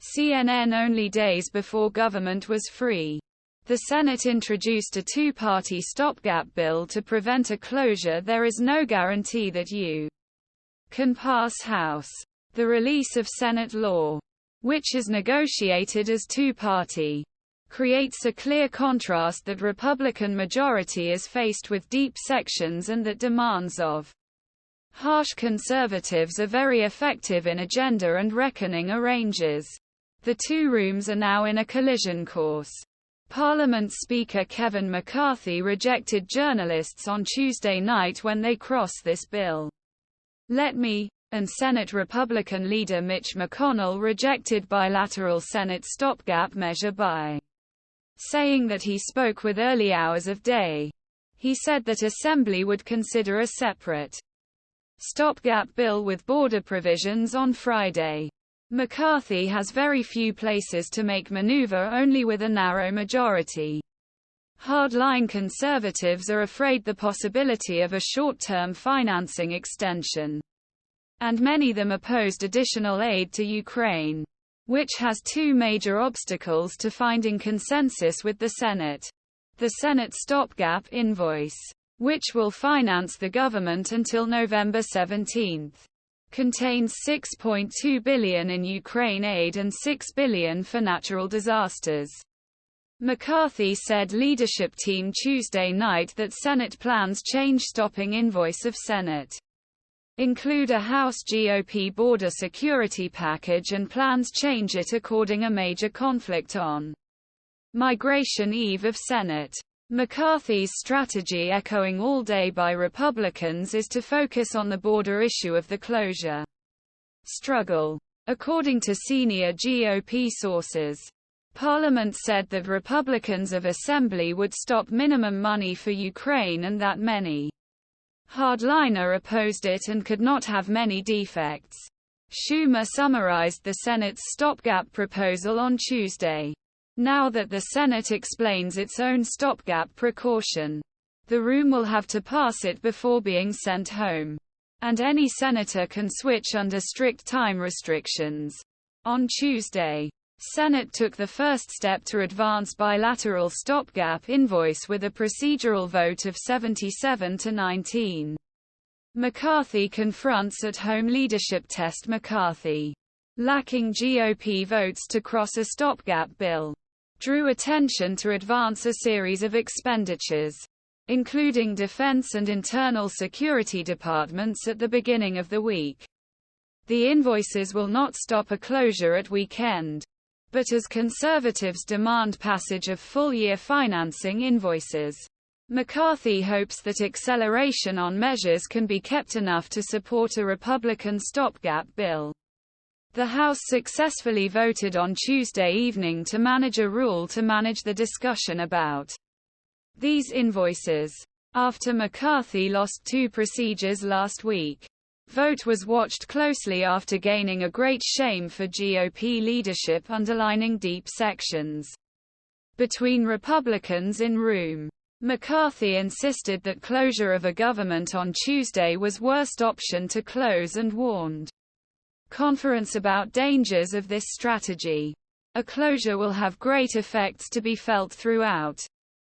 CNN only days before government was free. The Senate introduced a two-party stopgap bill to prevent a closure. There is no guarantee that you can pass House. The release of Senate law, which is negotiated as two-party, creates a clear contrast that Republican majority is faced with deep sections and that demands of harsh conservatives are very effective in agenda and reckoning arranges. The two rooms are now in a collision course. Parliament Speaker Kevin McCarthy rejected journalists on Tuesday night when they cross this bill. Let me, and Senate Republican leader Mitch McConnell rejected bilateral Senate stopgap measure by saying that he spoke with early hours of day. He said that Assembly would consider a separate stopgap bill with border provisions on Friday. McCarthy has very few places to make maneuver, only with a narrow majority. Hardline conservatives are afraid the possibility of a short-term financing extension, and many of them opposed additional aid to Ukraine, which has two major obstacles to finding consensus with the Senate. The Senate stopgap invoice, which will finance the government until November 17, contains $6.2 billion in Ukraine aid and $6 billion for natural disasters. McCarthy said leadership team Tuesday night that Senate plans change stopping invoice of Senate include a House GOP border security package and plans change it according a major conflict on migration eve of Senate. McCarthy's strategy, echoing all day by Republicans, is to focus on the border issue of the closure struggle. According to senior GOP sources, Parliament said that Republicans of Assembly would stop minimum money for Ukraine and that many hardliner opposed it and could not have many defects. Schumer summarized the Senate's stopgap proposal on Tuesday. Now that the Senate explains its own stopgap precaution, the room will have to pass it before being sent home, and any senator can switch under strict time restrictions. On Tuesday, Senate took the first step to advance bilateral stopgap invoice with a procedural vote of 77 to 19. McCarthy confronts at-home leadership test. McCarthy, lacking GOP votes to cross a stopgap bill, drew attention to advance a series of expenditures, including defense and internal security departments at the beginning of the week. The invoices will not stop a closure at weekend, but as conservatives demand passage of full-year financing invoices, McCarthy hopes that acceleration on measures can be kept enough to support a Republican stopgap bill. The House successfully voted on Tuesday evening to manage a rule to manage the discussion about these invoices, after McCarthy lost two procedures last week. Vote was watched closely after gaining a great shame for GOP leadership, underlining deep sections between Republicans in room. McCarthy insisted that closure of a government on Tuesday was worst option to close and warned conference about dangers of this strategy. A closure will have great effects to be felt throughout